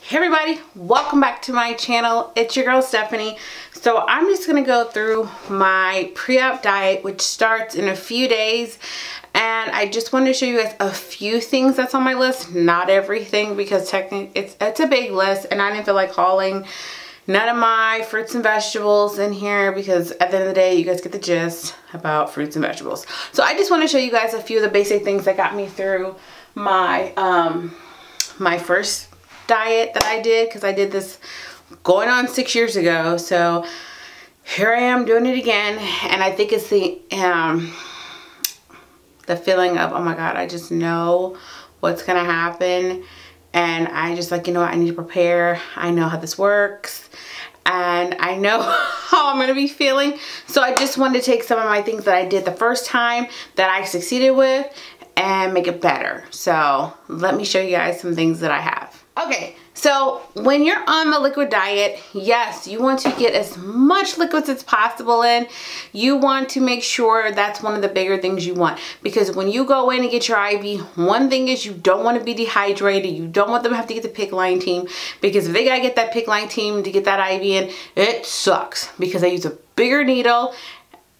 Hey everybody, welcome back to my channel. It's your girl Stephanie. So I'm just gonna go through my pre-op diet, which starts in a few days, and I just wanted to show you guys a few things that's on my list, not everything, because technically it's a big list and I didn't feel like hauling none of my fruits and vegetables in here because at the end of the day you guys get the gist about fruits and vegetables. So I just want to show you guys a few of the basic things that got me through my my first diet that I did, because I did this going on 6 years ago. So here I am doing it again, and I think it's the feeling of, oh my god, I just know what's gonna happen, and I just like, you know what, I need to prepare. I know how this works and I know how I'm gonna be feeling. So I just wanted to take some of my things that I did the first time that I succeeded with and make it better. So let me show you guys some things that I have. Okay, so when you're on the liquid diet, yes, you want to get as much liquids as possible in. You want to make sure that's one of the bigger things you want, because when you go in and get your IV, one thing is you don't want to be dehydrated. You don't want them to have to get the PICC line team, because if they gotta get that PICC line team to get that IV in, it sucks because they use a bigger needle.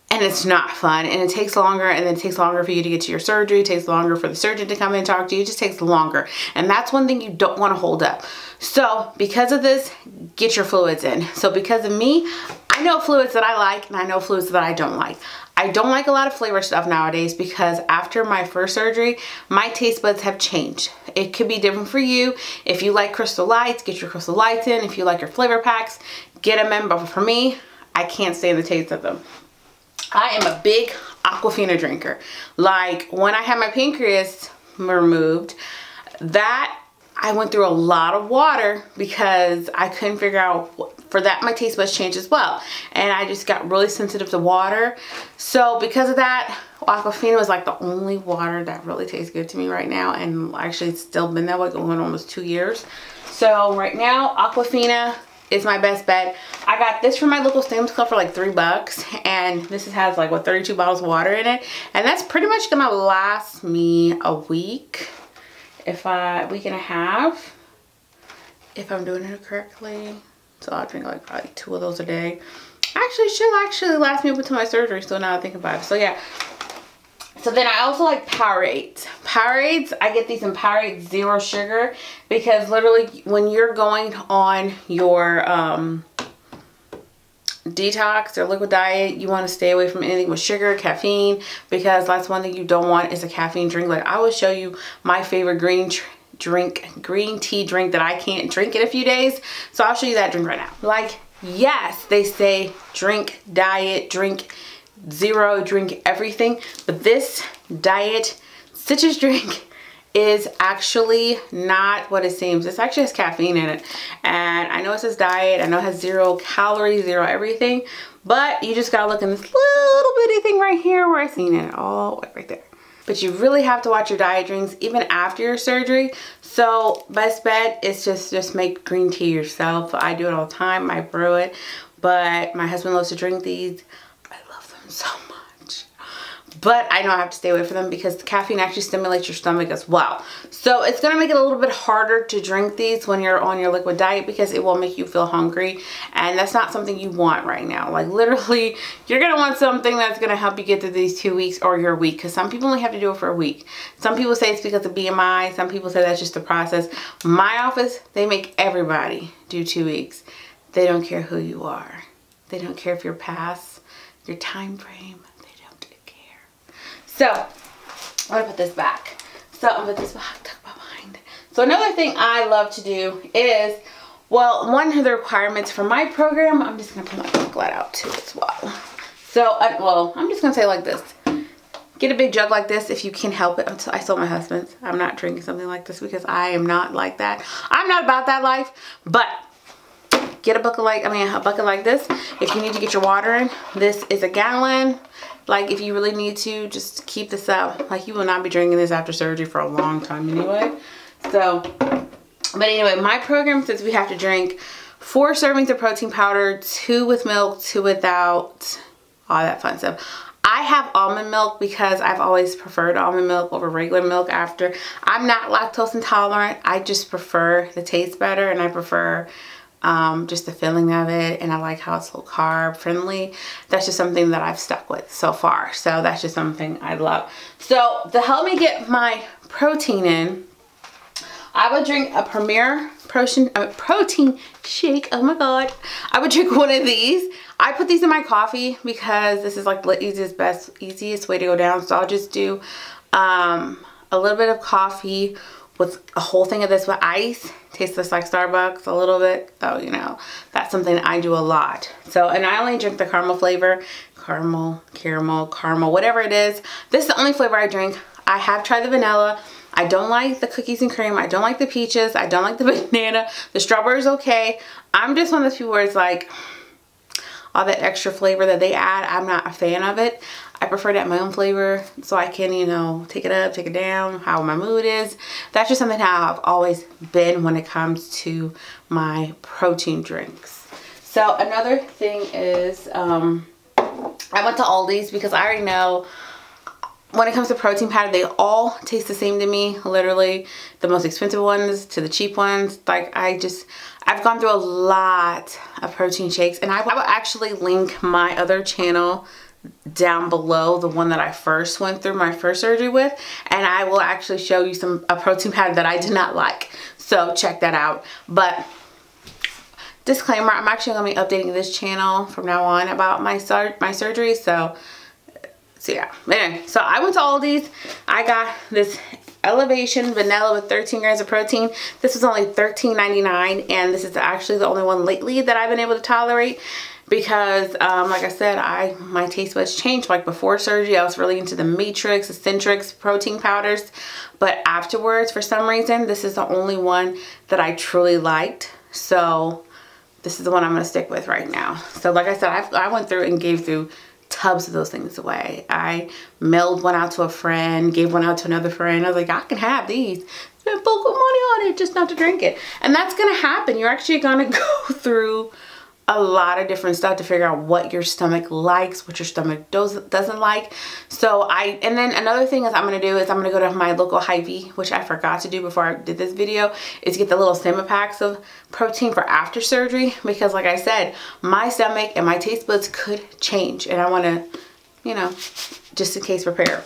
And it's not fun, and it takes longer, and then it takes longer for you to get to your surgery. It takes longer for the surgeon to come in and talk to you. It just takes longer, and that's one thing you don't want to hold up. So because of this, get your fluids in. So because of me, I know fluids that I like and I know fluids that I don't like. I don't like a lot of flavor stuff nowadays because after my first surgery, my taste buds have changed. It could be different for you. If you like Crystal Lights, get your Crystal Lights in. If you like your flavor packs, get them in. But for me, I can't stand the taste of them. I am a big Aquafina drinker. Like when I had my pancreas removed, that I went through a lot of water because I couldn't figure out for that my taste buds changed as well, and I just got really sensitive to water. So because of that, Aquafina was like the only water that really tastes good to me right now, and actually it's still been that way going on almost 2 years. So right now Aquafina is my best bet. I got this from my local Sam's Club for like $3, and this has like what, 32 bottles of water in it, and that's pretty much gonna last me a week, week and a half, if I'm doing it correctly. So I'll drink like probably 2 of those a day. Actually, she'll actually last me up until my surgery. So now I think about it. So yeah. So then I also like Powerades. Powerades, I get these in Powerade Zero Sugar, because literally when you're going on your detox or liquid diet, you want to stay away from anything with sugar, caffeine, because that's one thing you don't want is a caffeine drink. Like I will show you my favorite green tea drink that I can't drink in a few days. So I'll show you that drink right now. Like, yes, they say drink diet, drink zero, drink everything, but this diet citrus drink is actually not what it seems. It actually has caffeine in it, and I know it says diet, I know it has 0 calories, 0 everything, but you just gotta look in this little bitty thing right here where I seen it all right there. But you really have to watch your diet drinks even after your surgery. So best bet is just make green tea yourself. I do it all the time, I brew it, but my husband loves to drink these. So much, but I know I have to stay away from them because the caffeine actually stimulates your stomach as well. So it's gonna make it a little bit harder to drink these when you're on your liquid diet, because it will make you feel hungry, and that's not something you want right now. Like literally, you're gonna want something that's gonna help you get through these 2 weeks or your week, because some people only have to do it for a week. Some people say it's because of BMI. Some people say that's just the process. My office, they make everybody do 2 weeks. They don't care who you are. They don't care if you're past your time frame. They don't care. So I'm gonna put this back. So I'm gonna put this back behind. So another thing I love to do is, well, one of the requirements for my program, I'm just gonna put my booklet out too as well. So well, I'm just gonna say like this: get a big jug like this if you can help it. I told my husband I'm not drinking something like this because I am not like that. I'm not about that life, but get a bucket like this if you need to get your water in. This is a gallon. Like if you really need to, just keep this up. Like you will not be drinking this after surgery for a long time anyway. So, but anyway, my program says we have to drink 4 servings of protein powder, 2 with milk, 2 without, all that fun stuff. I I have almond milk because I've always preferred almond milk over regular milk after. I'm not lactose intolerant. I just prefer the taste better, and I prefer just the feeling of it, and I like how it's low carb friendly. That's just something that I've stuck with so far. So that's just something I love. So to help me get my protein in, I would drink a Premier protein shake. Oh my God. I would drink one of these. I put these in my coffee because this is like the easiest way to go down. So I'll just do a little bit of coffee with a whole thing of this with ice. Tastes just like Starbucks a little bit. So, you know, that's something I do a lot. So, and I only drink the caramel flavor. Caramel, whatever it is. This is the only flavor I drink. I have tried the vanilla. I don't like the cookies and cream. I don't like the peaches. I don't like the banana. The strawberry is okay. I'm just one of those people where it's like all that extra flavor that they add, I'm not a fan of it. I prefer to have my own flavor so I can, you know, take it up, take it down, how my mood is. That's just something how I've always been when it comes to my protein drinks. So another thing is I went to Aldi's because I already know when it comes to protein powder, they all taste the same to me. Literally, the most expensive ones to the cheap ones. Like, I've gone through a lot of protein shakes, and I will actually link my other channel down below, the one that I first went through my first surgery with, and I will actually show you a protein powder that I did not like. So check that out. But disclaimer, I'm actually going to be updating this channel from now on about my surgery. So yeah, anyway, so I went to Aldi's. I got this Elevation Vanilla with 13 grams of protein. This was only $13.99, and this is actually the only one lately that I've been able to tolerate because, like I said, my taste buds changed. Like before surgery, I was really into the Matrix, Eccentrics protein powders, but afterwards, for some reason, this is the only one that I truly liked. So this is the one I'm going to stick with right now. So like I said, I went through and gave through tubs of those things away. I mailed one out to a friend, gave one out to another friend. I was like, I can have these. Spend bulk of money on it just not to drink it. And that's going to happen. You're actually going to go through a lot of different stuff to figure out what your stomach likes, what your stomach doesn't like. So and then another thing is I'm going to do is I'm going to go to my local Hy-Vee, which I forgot to do before I did this video, is get the little semi packs of protein for after surgery, because like I said, my stomach and my taste buds could change, and I want to, you know, just in case prepare.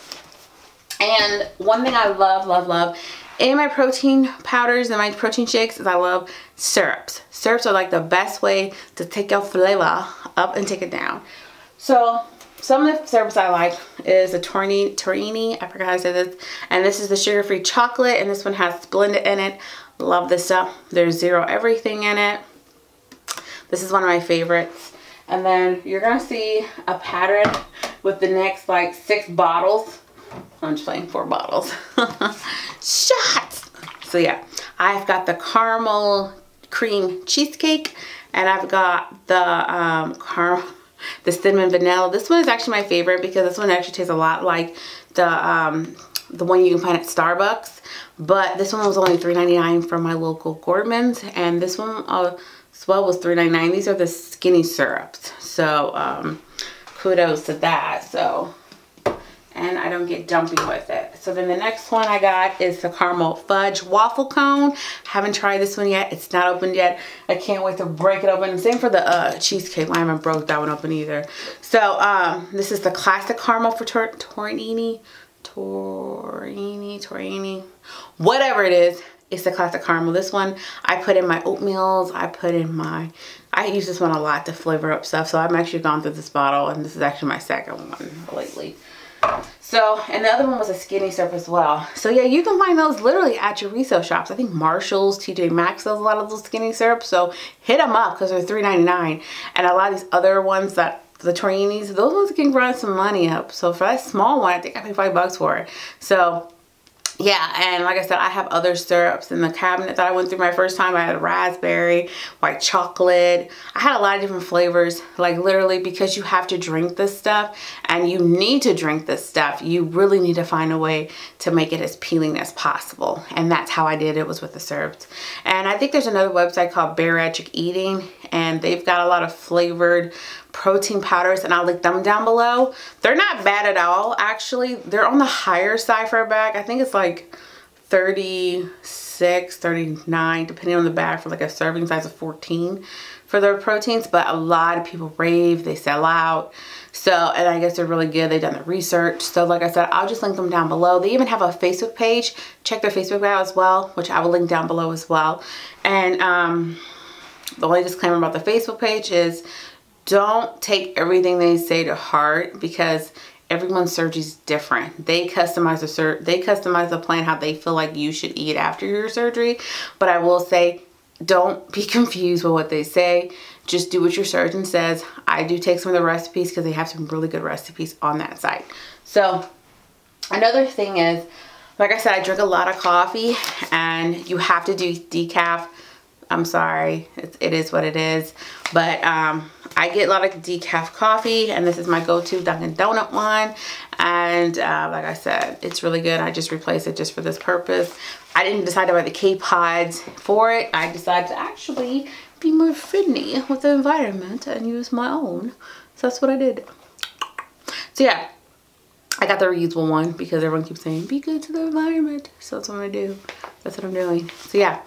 And one thing I love in my protein powders and my protein shakes is I love syrups. Syrups are like the best way to take your flavor up and take it down. So some of the syrups I like is the Torini, I forgot how to say this, and this is the sugar-free chocolate, and this one has Splenda in it. Love this stuff. There's zero everything in it. This is one of my favorites. And then you're gonna see a pattern with the next like 6 bottles. I'm just playing 4 bottles. Shots! So yeah, I've got the caramel cream cheesecake, and I've got the cinnamon vanilla. This one is actually my favorite because this one actually tastes a lot like the one you can find at Starbucks. But this one was only $3.99 from my local Gordman's, and this one as well was $3.99. These are the skinny syrups. So kudos to that. So, and I don't get dumpy with it. So then the next one I got is the caramel fudge waffle cone. Haven't tried this one yet. It's not opened yet. I can't wait to break it open. Same for the cheesecake. I haven't broke that one open either. So this is the classic caramel for Torini, whatever it is. It's the classic caramel. This one I put in my oatmeals. I use this one a lot to flavor up stuff. So I've actually gone through this bottle, and this is actually my second one lately. So, and the other one was a skinny syrup as well. So yeah, you can find those literally at your resale shops. I think Marshall's, TJ Maxx sells a lot of those skinny syrups. So hit them up because they're $3.99. And a lot of these other ones that the Torinis, those ones can run some money up. So for that small one, I think I paid $5 for it. So yeah, and like I said, I have other syrups in the cabinet that I went through my first time. I had raspberry, white chocolate. I had a lot of different flavors, like literally, because you have to drink this stuff and you need to drink this stuff. You really need to find a way to make it as appealing as possible. And that's how I did it, was with the syrups. And I think there's another website called Bariatric Eating, and they've got a lot of flavored protein powders, and I'll link them down below. They're not bad at all, actually. They're on the higher side for a bag. I think it's like 36, 39, depending on the bag, for like a serving size of 14 for their proteins. But a lot of people rave, they sell out. So, and I guess they're really good. They've done the research. So like I said, I'll just link them down below. They even have a Facebook page. Check their Facebook out as well, which I will link down below as well. And the only disclaimer about the Facebook page is don't take everything they say to heart, because everyone's surgery is different. They customize the plan how they feel like you should eat after your surgery. But I will say, don't be confused with what they say. Just do what your surgeon says. I do take some of the recipes because they have some really good recipes on that site. So another thing is, like I said, I drink a lot of coffee, and you have to do decaf. I'm sorry, it is what it is. But I get a lot of decaf coffee, and this is my go-to Dunkin' Donut one. And like I said, it's really good. I just replaced it just for this purpose. I didn't decide to buy the K-Pods for it. I decided to actually be more friendly with the environment and use my own. So that's what I did. So yeah, I got the reusable one because everyone keeps saying, be good to the environment. So that's what I'm gonna do. That's what I'm doing. So yeah.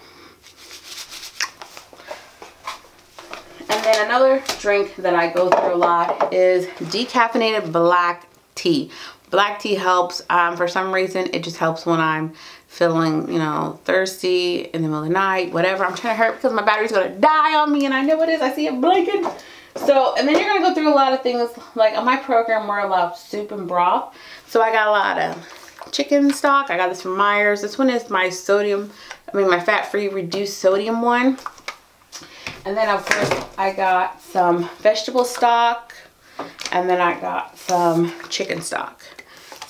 And then another drink that I go through a lot is decaffeinated black tea. Black tea helps. For some reason, it just helps when I'm feeling, you know, thirsty in the middle of the night, whatever. I'm trying to hurry because my battery's gonna die on me, and I know it is. I see it blinking. So, and then you're gonna go through a lot of things. Like on my program, we're allowed soup and broth. So I got a lot of chicken stock. I got this from Myers. This one is my my fat-free reduced sodium one. And then of course I got some vegetable stock, and then I got some chicken stock.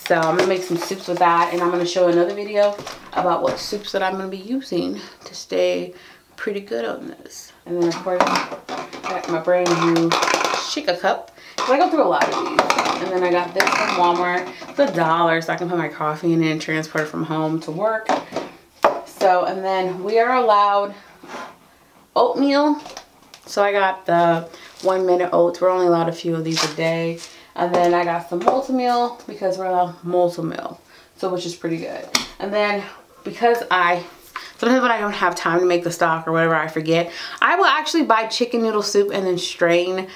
So I'm gonna make some soups with that, and I'm gonna show another video about what soups that I'm gonna be using to stay pretty good on this. And then of course I got my brand new shaker cup. So I go through a lot of these. And then I got this from Walmart. It's $1, so I can put my coffee in it and transport it from home to work. So, and then we are allowed oatmeal. So I got the 1 minute oats. We're only allowed a few of these a day. And then I got some multi-meal because we're allowed multi-meal. So which is pretty good. And then because sometimes when I don't have time to make the stock or whatever, I forget, I will actually buy chicken noodle soup and then strain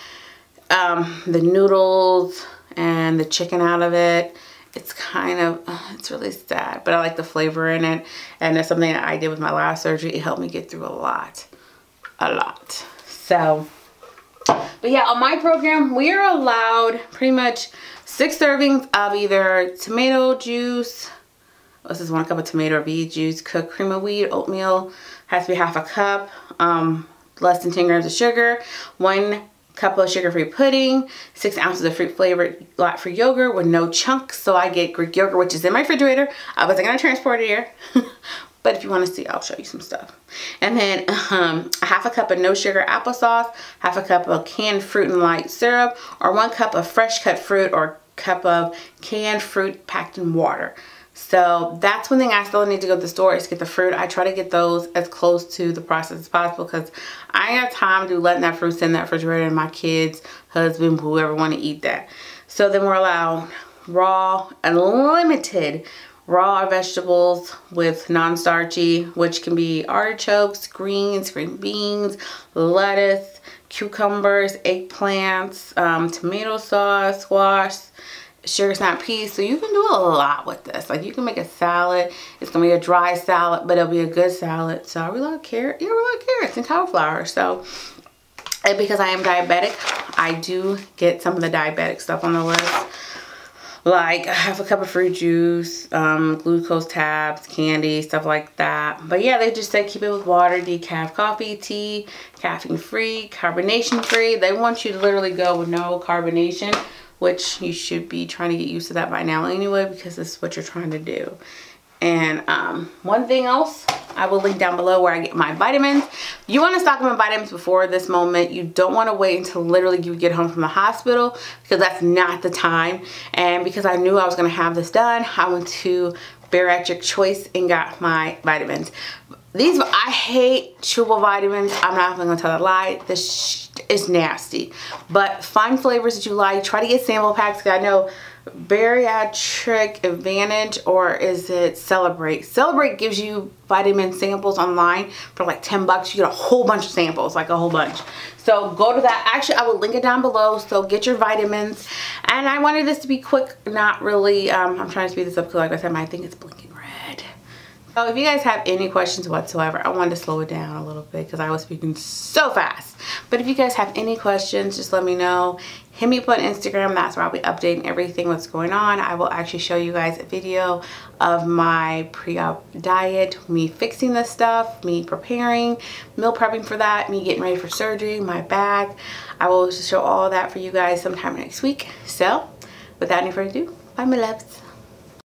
the noodles and the chicken out of it. It's kind of, it's really sad, but I like the flavor in it. And that's something that I did with my last surgery. It helped me get through a lot. So, but yeah, on my program, we are allowed pretty much 6 servings of either tomato juice. This is 1 cup of tomato or beet juice, cooked cream of wheat, oatmeal, has to be half a cup, less than 10 grams of sugar, 1 cup of sugar-free pudding, 6 ounces of fruit-flavored lot-free yogurt with no chunks. So I get Greek yogurt, which is in my refrigerator. I wasn't gonna transport it here, but if you want to see, I'll show you some stuff. And then a half a cup of no sugar applesauce, half a cup of canned fruit and light syrup, or 1 cup of fresh cut fruit, or cup of canned fruit packed in water. So that's one thing I still need to go to the store is get the fruit. I try to get those as close to the process as possible because I ain't got time to letting that fruit sit in that refrigerator and my kids, husband, whoever want to eat that. So then we're allowed raw, unlimited raw vegetables with non-starchy, which can be artichokes, greens, green beans, lettuce, cucumbers, eggplants, tomato sauce, squash, sugar snap peas. So you can do a lot with this. Like you can make a salad. It's gonna be a dry salad, but it'll be a good salad. So I really like carrot. Yeah, I really like carrots and cauliflower. So, and because I am diabetic, I do get some of the diabetic stuff on the list. Like half a cup of fruit juice, glucose tabs, candy, stuff like that. But yeah, they just say keep it with water, decaf coffee, tea, caffeine free, carbonation free. They want you to literally go with no carbonation, which you should be trying to get used to that by now anyway, because this is what you're trying to do. And one thing else, I will link down below where I get my vitamins. You want to stock up on vitamins before this moment. You don't want to wait until literally you get home from the hospital, because that's not the time. And because I knew I was going to have this done, I went to Bariatric Choice and got my vitamins. These, I hate chewable vitamins. I'm not even gonna tell a lie. This is nasty. But find flavors that you like. Try to get sample packs. I know Bariatric Advantage, or is it Celebrate? Celebrate gives you vitamin samples online for like 10 bucks. You get a whole bunch of samples, like a whole bunch. So go to that. Actually, I will link it down below. So get your vitamins. And I wanted this to be quick, not really. I'm trying to speed this up because, like I said, I think it's blinking red. So if you guys have any questions whatsoever, I wanted to slow it down a little bit because I was speaking so fast. But if you guys have any questions, just let me know. Hit me up on Instagram. That's where I'll be updating everything what's going on. I will actually show you guys a video of my pre-op diet, me fixing this stuff, me preparing, meal prepping for that, me getting ready for surgery, my bag. I will show all that for you guys sometime next week. So without any further ado, bye my loves.